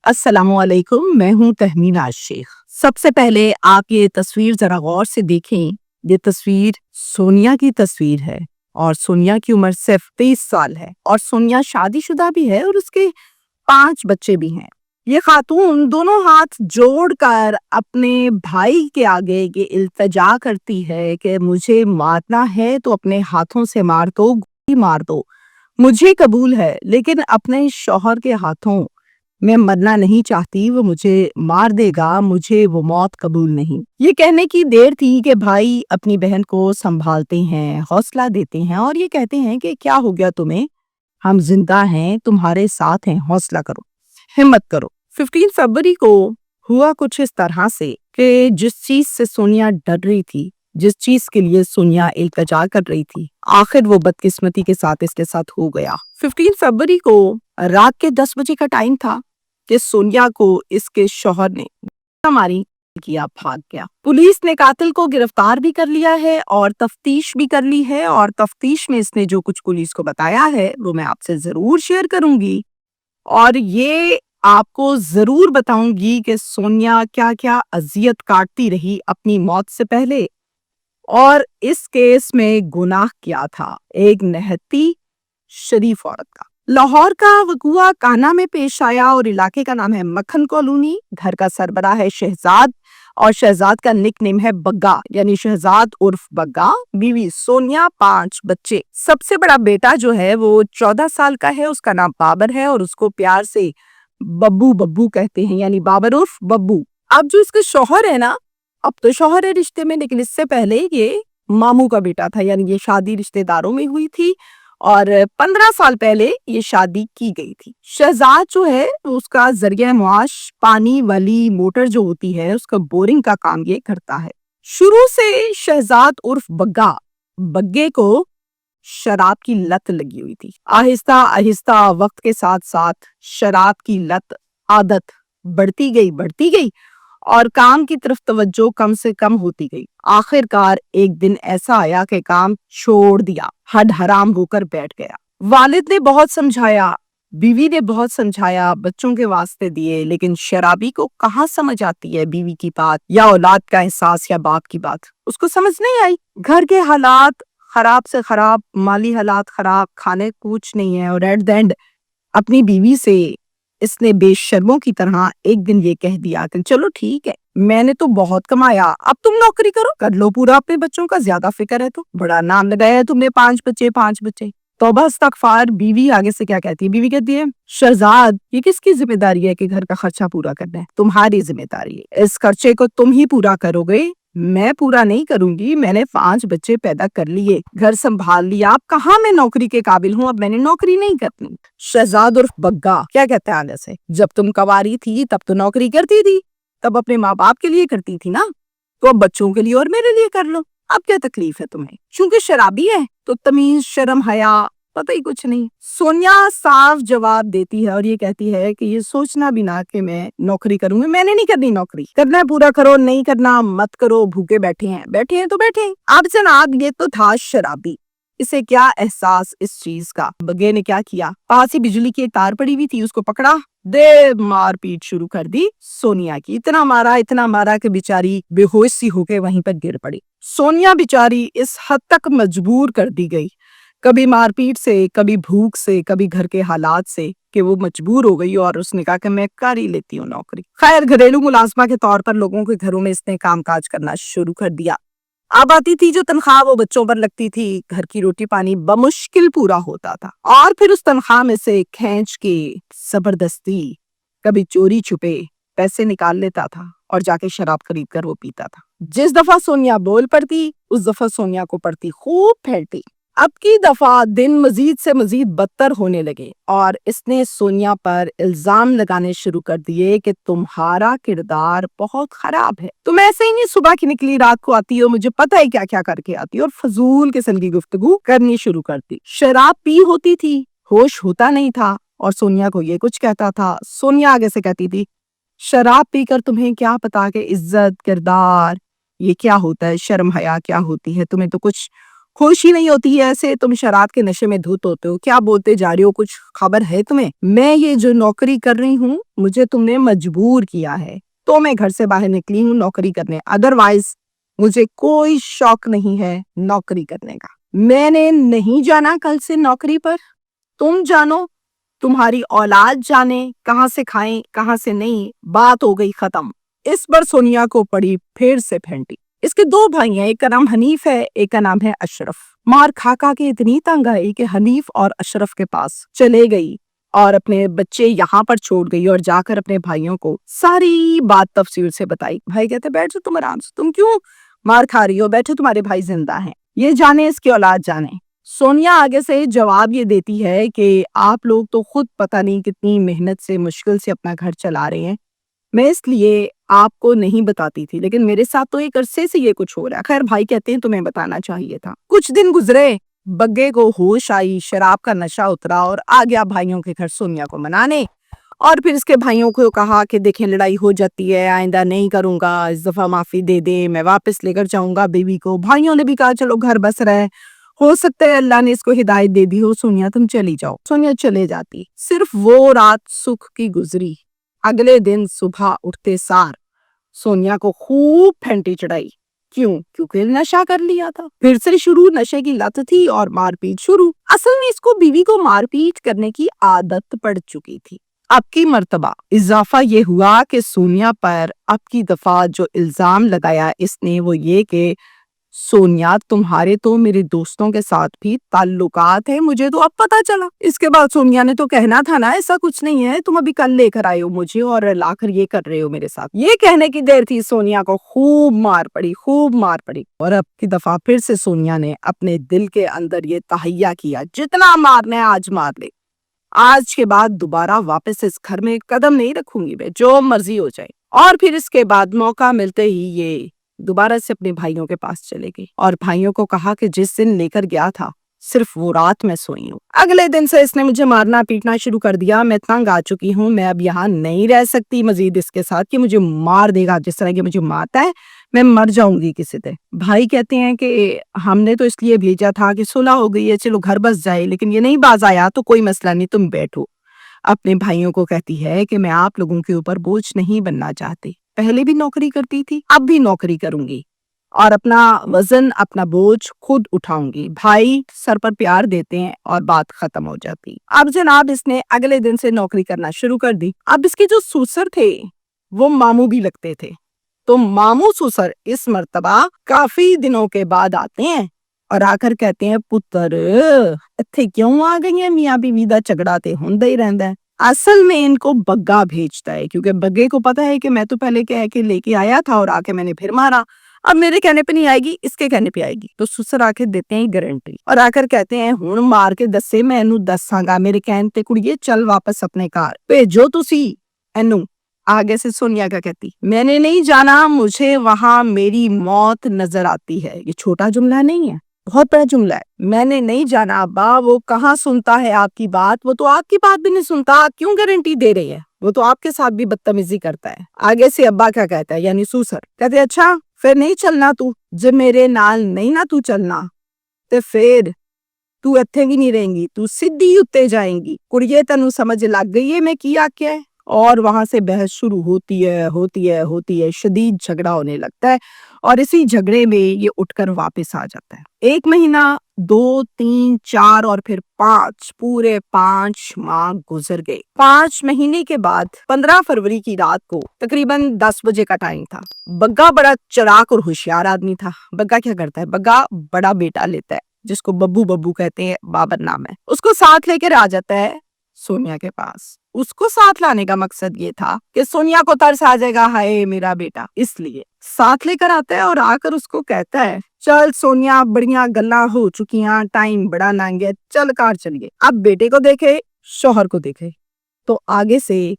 अस्सलाम वालेकुम। मैं हूँ तहमीना शेख। सबसे पहले आप ये तस्वीर जरा गौर से देखें। ये तस्वीर सोनिया की तस्वीर है और सोनिया की उम्र सिर्फ 23 साल है और सोनिया शादीशुदा भी है और उसके 5 बच्चे भी हैं। ये खातून दोनों हाथ जोड़कर अपने भाई के आगे ये इल्तिजा करती है कि मुझे मारना है तो अपने हाथों से मार दो, गोली मार दो, मुझे कबूल है, लेकिन अपने शौहर के हाथों मैं मरना नहीं चाहती, वो मुझे मार देगा, मुझे वो मौत कबूल नहीं। ये कहने की देर थी कि भाई अपनी बहन को संभालते हैं, हौसला देते हैं और ये कहते हैं कि क्या हो गया तुम्हें, हम जिंदा हैं, तुम्हारे साथ हैं, हौसला करो, हिम्मत करो। 15 फरवरी को हुआ कुछ इस तरह से कि जिस चीज से सोनिया डर रही थी, जिस चीज के लिए सोनिया इल्तिजा कर रही थी, आखिर वो बदकिस्मती के साथ इसके साथ हो गया। 15 फरवरी को रात के 10 बजे का टाइम था कि सोनिया को इसके शौहर ने मारी किया, भाग गया। पुलिस ने कातिल को गिरफ्तार भी कर लिया है और तफ्तीश भी कर ली है और तफ्तीश में इसने जो कुछ पुलिस को बताया है वो मैं आपसे जरूर शेयर करूंगी और ये आपको जरूर बताऊंगी कि सोनिया क्या क्या अजियत काटती रही अपनी मौत से पहले और इस केस में गुनाह क्या था एक निहत्ती शरीफ औरत का। लाहौर का वकुआ काना में पेश आया और इलाके का नाम है मक्खन कॉलोनी। घर का सरबराह है शहजाद और शहजाद का निक नेम है बग्गा, यानी शहजाद उर्फ बग्गा। बीवी सोनिया, 5 बच्चे। सबसे बड़ा बेटा जो है वो 14 साल का है, उसका नाम बाबर है और उसको प्यार से बब्बू बब्बू कहते हैं, यानी बाबर उर्फ बब्बू। अब जो इसके शौहर है ना, अब तो शौहर है रिश्ते में, लेकिन इससे पहले ये मामू का बेटा था, यानी ये शादी रिश्तेदारों में हुई थी और 15 साल पहले ये शादी की गई थी। शहजाद जो है उसका जरिया मुआश पानी वाली मोटर जो होती है उसका बोरिंग का काम ये करता है। शुरू से शहजाद उर्फ बग्गे को शराब की लत लगी हुई थी। आहिस्ता आहिस्ता वक्त के साथ साथ शराब की लत आदत बढ़ती गई और काम की तरफ तवज्जो कम से कम होती गई। आखिरकार एक दिन ऐसा आया कि काम छोड़ दिया, हड हराम होकर बैठ गया। वालिद ने बहुत समझाया, बीवी ने बहुत समझाया, बच्चों के वास्ते दिए, लेकिन शराबी को कहाँ समझ आती है बीवी की बात या औलाद का एहसास या बाप की बात, उसको समझ नहीं आई। घर के हालात खराब से खराब, माली हालात खराब, खाने कुछ नहीं है और एट द एंड अपनी बीवी से इसने बेशर्मों की तरह एक दिन ये कह दिया कि चलो ठीक है, मैंने तो बहुत कमाया, अब तुम नौकरी करो, कर लो पूरा अपने बच्चों का, ज्यादा फिक्र है तो, बड़ा नाम लगाया है तुमने, 5 बच्चे। तौबा इस्तगफार। बीवी आगे से क्या कहती है? बीवी कहती है, शहजाद ये किसकी जिम्मेदारी है कि घर का खर्चा पूरा करना है? तुम्हारी जिम्मेदारी है, इस खर्चे को तुम ही पूरा करोगे, मैं पूरा नहीं करूंगी। मैंने 5 बच्चे पैदा कर लिए, घर संभाल लिया, अब कहाँ मैं नौकरी के काबिल हूँ, अब मैंने नौकरी नहीं करनी। शहजाद उर्फ बग्गा क्या कहते हैं आगे से, जब तुम कवारी थी तब तो नौकरी करती थी, तब अपने माँ बाप के लिए करती थी ना, तो अब बच्चों के लिए और मेरे लिए कर लो, अब क्या तकलीफ है तुम्हें? चूंकि शराबी है तो तमीज शर्म हया पता ही कुछ नहीं। सोनिया साफ जवाब देती है और ये कहती है कि ये सोचना भी ना कि मैं नौकरी करूंगी, मैंने नहीं करनी नौकरी, करना है पूरा करो, नहीं करना मत करो, भूखे बैठे हैं तो बैठे। अब जनाब ये तो था शराबी, इसे क्या एहसास इस चीज का। बग्गे ने क्या किया, पास ही बिजली की एक तार पड़ी हुई थी, उसको पकड़ा, दे मार पीट शुरू कर दी सोनिया की। इतना मारा कि बेचारी बेहोश सी होके वहीं पर गिर पड़ी। सोनिया बेचारी इस हद तक मजबूर कर दी गई, कभी मारपीट से, कभी भूख से, कभी घर के हालात से, कि वो मजबूर हो गई और उसने कहा कि मैं कर ही लेती हूँ नौकरी। खैर घरेलू मुलाजमा के तौर पर लोगों के घरों में इसने कामकाज करना शुरू कर दिया। अब आती थी जो तनख्वाह वो बच्चों पर लगती थी, घर की रोटी पानी बमुश्किल पूरा होता था और फिर उस तनख्वाह में से खींच के जबरदस्ती कभी चोरी छुपे पैसे निकाल लेता था और जाके शराब खरीद कर वो पीता था। जिस दफा सोनिया बोल पड़ती उस दफा सोनिया को पड़ती खूब फैलती। अब की दफा दिन मजीद से मजीद बदतर होने लगे और इसने सोनिया पर इल्जाम लगाने शुरू कर दिए कि तुम्हारा किरदार बहुत खराब है, तुम ऐसे ही नहीं सुबह की निकली रात को आती हो, मुझे पता है क्या क्या करके आती हो, और फजूल किस्म की गुफ्तगू करनी शुरू करती। शराब पी होती थी, होश होता नहीं था और सोनिया को ये कुछ कहता था। सोनिया आगे से कहती थी, शराब पीकर तुम्हें क्या पता कि इज्जत किरदार ये क्या होता है, शर्म हया क्या होती है, तुम्हें तो कुछ ہوش ہی نہیں ہوتی ہے ایسے تم شراب کے نشے میں دھت ہوتے ہو. کیا بولتے جا رہی ہو, کچھ خبر ہے تمہیں؟ میں یہ جو نوکری کر رہی ہوں مجھے تم نے مجبور کیا ہے تو میں گھر سے باہر نکلی ہوں نوکری کرنے, ادروائز مجھے کوئی شوق نہیں ہے نوکری کرنے کا. میں نے نہیں جانا کل سے نوکری پر, تم جانو, تمہاری اولاد جانے کہاں سے کھائیں کہاں سے نہیں, بات ہو گئی ختم. اس پر سونیا کو پڑی پھر سے پھینٹی. اس کے 2 بھائی ہیں, ایک کا نام حنیف ہے, ایک کا نام ہے اشرف. مار کھا کے اتنی تنگ آئی کہ حنیف اور اشرف کے پاس چلے گئی اور اپنے بچے یہاں پر چھوڑ گئی اور جا کر اپنے بھائیوں کو ساری بات تفصیل سے بتائی. بھائی کہتے بیٹھ جاؤ تم آرام سے, تم کیوں مار کھا رہی ہو, بیٹھے تمہارے بھائی زندہ ہیں, یہ جانے اس کی اولاد جانے. سونیا آگے سے جواب یہ دیتی ہے کہ آپ لوگ تو خود پتہ نہیں کتنی محنت سے مشکل سے اپنا گھر چلا رہے ہیں, میں اس لیے آپ کو نہیں بتاتی تھی, لیکن میرے ساتھ تو ایک عرصے سے یہ کچھ ہو رہا ہے. خیر بھائی کہتے ہیں تمہیں بتانا چاہیے تھا. کچھ دن گزرے, بگے کو ہوش آئی, شراب کا نشہ اترا اور آ گیا بھائیوں کے گھر سونیا کو منانے. اور پھر اس کے بھائیوں کو کہا کہ دیکھیں لڑائی ہو جاتی ہے, آئندہ نہیں کروں گا, اس دفعہ معافی دے دے, میں واپس لے کر جاؤں گا بیوی کو. بھائیوں نے بھی کہا چلو گھر بس رہے, ہو سکتا ہے اللہ نے اس کو ہدایت دے دی ہو, سونیا تم چلی جاؤ. سونیا چلے جاتی. صرف وہ رات سکھ کی گزری. اگلے دن صبح اٹھتے سار سونیا کو خوب پھینٹی چڑھائی. کیوں؟ کیونکہ نشہ کر لیا تھا. پھر سے شروع نشے کی لت تھی اور مار پیٹ شروع. اصل میں اس کو بیوی کو مار پیٹ کرنے کی عادت پڑ چکی تھی. اب کی مرتبہ اضافہ یہ ہوا کہ سونیا پر اب کی دفعہ جو الزام لگایا اس نے وہ یہ کہ سونیا تمہارے تو میرے دوستوں کے ساتھ بھی تعلقات ہیں, مجھے تو اب پتا چلا. اس کے بعد سونیا نے تو کہنا تھا نا ایسا کچھ نہیں ہے, تم ابھی کل لے کر آئے ہو مجھے اور لا کر یہ کر رہے ہو میرے ساتھ. یہ کہنے کی دیر تھی سونیا کو خوب مار پڑی, خوب مار پڑی. اور اب کی دفعہ پھر سے سونیا نے اپنے دل کے اندر یہ تہیہ کیا جتنا مارنا ہے آج مار لے, آج کے بعد دوبارہ واپس اس گھر میں قدم نہیں رکھوں گی میں, جو مرضی ہو جائے. اور پھر اس کے بعد موقع ملتے ہی یہ دوبارہ سے اپنے بھائیوں کے پاس چلے گئی اور بھائیوں کو کہا کہ جس دن لے کر گیا تھا صرف وہ رات میں سوئی ہوں. اگلے دن سے اس نے مجھے مارنا پیٹنا شروع کر دیا. میں تنگ آ چکی ہوں, میں اب یہاں نہیں رہ سکتی مزید اس کے ساتھ کہ مجھے مار دے گا جس طرح کہ مجھے مارتا ہے, میں مر جاؤں گی کسی طرح. بھائی کہتے ہیں کہ ہم نے تو اس لیے بھیجا تھا کہ صلح ہو گئی ہے, چلو گھر بس جائے, لیکن یہ نہیں باز آیا تو کوئی مسئلہ نہیں, تم بیٹھو. اپنے بھائیوں کو کہتی ہے کہ میں آپ لوگوں کے اوپر بوجھ نہیں بننا چاہتی, پہلے بھی نوکری کرتی تھی, اب بھی نوکری کروں گی اور اپنا وزن اپنا بوجھ خود اٹھاؤں گی. بھائی سر پر پیار دیتے ہیں اور بات ختم ہو جاتی. اب جناب اس نے اگلے دن سے نوکری کرنا شروع کر دی. اب اس کے جو سوسر تھے وہ ماموں بھی لگتے تھے, تو ماموں سوسر اس مرتبہ کافی دنوں کے بعد آتے ہیں اور آ کر کہتے ہیں پتر اتھے کیوں آ گئی ہیں, میاں بیوی دا جھگڑا تے ہوندا ہی رہندا ہے. اصل میں ان کو بگا بھیجتا ہے کیونکہ بگے کو پتا ہے کہ میں تو پہلے کہہ کے لے کے آیا تھا اور آ کے میں نے پھر مارا, اب میرے کہنے پہ نہیں آئے گی, اس کے کہنے پہ آئے گی. تو سسر آ کے دیتے ہیں گارنٹی اور آ کر کہتے ہیں ہن مار کے دسے میں اینو دساں گا, میرے کہن تے کڑیے چل واپس اپنے گھر بھیجو تسی اینو. آگے سے سونیا کا کہتی میں نے نہیں جانا, مجھے وہاں میری موت نظر آتی ہے. یہ چھوٹا جملہ نہیں ہے, بہت بڑا جملہ ہے. میں نے نہیں جانا ابا, وہ کہاں سنتا ہے آپ کی بات, وہ تو آپ کی بات بھی نہیں سنتا, آپ کیوں گارنٹی دے رہی ہے, وہ تو آپ کے ساتھ بھی بدتمیزی کرتا ہے. آگے سے ابا کیا کہتا ہے یعنی سوسر کہتے اچھا پھر نہیں چلنا تو, جب میرے نال نہیں نا تو چلنا تے پھر تو اتھے بھی نہیں رہیں گی, تو سدھی اتے جائیں گی. کڑیے تینوں سمجھ لگ گئی ہے میں کی آکھیا ہے. اور وہاں سے بحث شروع ہوتی ہے, شدید جھگڑا ہونے لگتا ہے اور اسی جھگڑے میں یہ اٹھ کر واپس آ جاتا ہے. 1 مہینہ 2 3 4 اور پھر 5 پورے 5 ماہ گزر گئے. 5 مہینے کے بعد 15 فروری کی رات کو تقریباً 10 بجے کا ٹائم تھا. بگا بڑا چلاک اور ہوشیار آدمی تھا. بگا کیا کرتا ہے, بگا بڑا بیٹا لیتا ہے جس کو ببو کہتے ہیں, بابر نام ہے, اس کو ساتھ لے کر آ جاتا ہے سونیا کے پاس. اس کو ساتھ لانے کا مقصد یہ تھا کہ سونیا کو ترس آ جائے گا ہائے میرا بیٹا, اس لیے ساتھ لے کر آتا ہے اور آ کر اس کو کہتا ہے چل سونیا بڑیاں گلاں ہو چکیاں, ٹائم بڑا لنگ گیا, چل کار چلیے. اب بیٹے کو دیکھے شوہر کو دیکھے تو آگے سے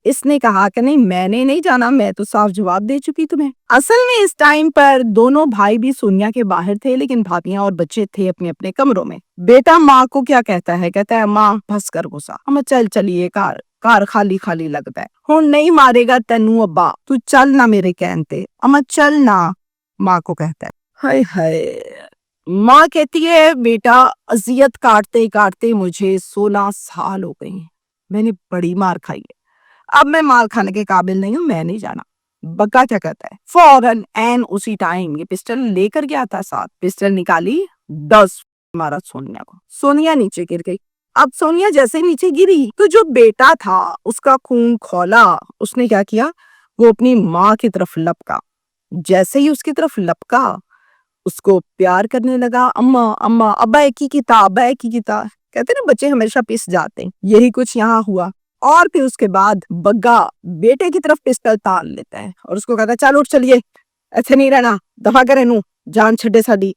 اس نے کہا کہ نہیں میں نے نہیں جانا, میں تو صاف جواب دے چکی تمہیں. اصل میں اس ٹائم پر دونوں بھائی بھی سونیا کے باہر تھے لیکن بھابیاں اور بچے تھے اپنے اپنے کمروں میں. بیٹا ماں کو کیا کہتا ہے ماں بھس کر غصہ, ہم چل چلیے کار خالی لگتا ہے, ہن نہیں مارے گا تینوں ابا, تو چل نہ میرے کہن تے, اما چل نہ, ماں کو کہتا ہے. ہائے ہائے माँ कहती है बेटा अजियत काटते काटते मुझे 16 साल हो गए हैं, मैंने बड़ी मार खाई है, अब मैं मार खाने के काबिल नहीं हूँ, मैं नहीं जाना। बग्गा क्या कहता है, फौरन एन उसी टाइम ये पिस्टल लेकर गया था साथ, पिस्टल निकाली, 10 मारा सोनिया को। सोनिया नीचे गिर गई। अब सोनिया जैसे नीचे गिरी तो जो बेटा था उसका खून खौला, उसने क्या किया, वो अपनी माँ की तरफ लपका। जैसे ही उसकी तरफ लपका उसको प्यार करने लगा, अम्मा अम्मा, अब्बा एक ही किताब, अब्बा एक ही किताब। कहते ना बच्चे हमेशा पिस जाते हैं, यही कुछ यहाँ हुआ। और फिर उसके बाद बग्गा बेटे की तरफ पिस्टल तान लेता है और उसको कहता है चल उठ चलिए, ऐसे नहीं रहना, दफा करे नू, जान छड्डे साडी।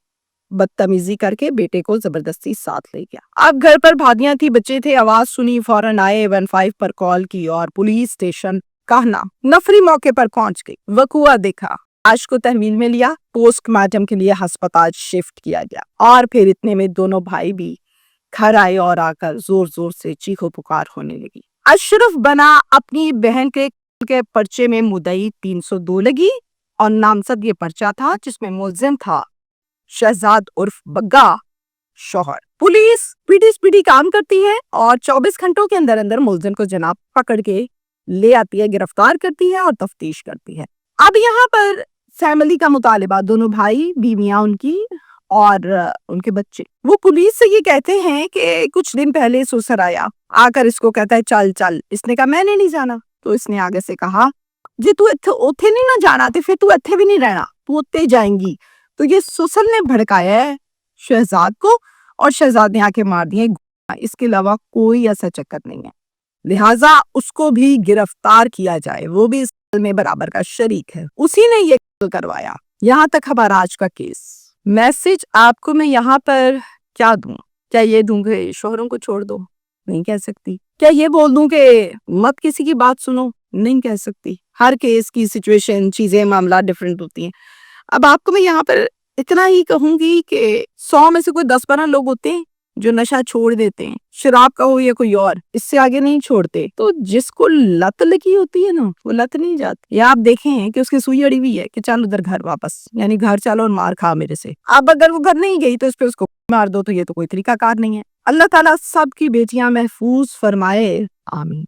बदतमीजी करके बेटे को जबरदस्ती साथ ले गया। अब घर पर भागियां थी, बच्चे थे, आवाज सुनी, फौरन आए, 15 पर कॉल की और पुलिस स्टेशन कहना नफरी मौके पर पहुंच गई। वकुआ देखा, लाश को तहवील में लिया, पोस्टमार्टम के लिए अस्पताल शिफ्ट किया गया। और फिर इतने में दोनों भाई भी घर आए और आकर जोर जोर से चीखो पुकार होने लगी। अशरफ बना अपनी बहन के पर्चे में मुदई 302 लगी और नामजद ये पर्चा था जिसमें मुलजिम था शहजाद उर्फ बग्गा शौहर। पुलिस स्पीडी काम करती है और 24 घंटों के अंदर अंदर मुलजिम को जनाब पकड़ के ले आती है, गिरफ्तार करती है और तफ्तीश करती है। अब यहाँ पर फैमिली का मुतालिबा, दोनों भाई, बीवियां उनकी और उनके बच्चे, वो पुलिस से ये कहते हैं कि कुछ दिन पहले ससुर आया, आकर इसको कहता है चल चल, इसने कहा मैंने नहीं जाना। तो इसने आगे से कहा जे तू उथे नहीं ना जाना तो फिर तू इत्थे भी नहीं रहना, तू उत्ते जाएंगी। तो ये ससुर ने भड़काया है शहजाद को और शहजाद ने आके मार दिए। इसके अलावा कोई ऐसा चक्कर नहीं है, लिहाजा उसको भी गिरफ्तार किया जाए, वो भी इस में बराबर का शरीक है, उसी ने ये करवाया। यहाँ तक हमारा आज का केस। मैसेज आपको मैं यहाँ पर क्या दूं? क्या ये दूं कि शोहरों को छोड़ दो? नहीं कह सकती। क्या ये बोल दूं कि मत किसी की बात सुनो? नहीं कह सकती। हर केस की सिचुएशन, चीजें, मामला डिफरेंट होती हैं। अब आपको मैं यहाँ पर इतना ही कहूंगी कि 100 में से कोई 10-12 लोग होते हैं जो नशा छोड़ देते हैं, शराब का हो या कोई और, इससे आगे नहीं छोड़ते। तो जिसको लत लगी होती है ना, वो लत नहीं जाती। या आप देखें कि उसकी सुई अड़ी हुई है कि चल उधर घर वापस, यानी घर चलो और मार खा मेरे से। अब अगर वो घर नहीं गई तो इस पे उसको मार दो, तो ये तो कोई तरीकाकार नहीं है। अल्लाह ताला सबकी बेटियां महफूज फरमाए, आमीन।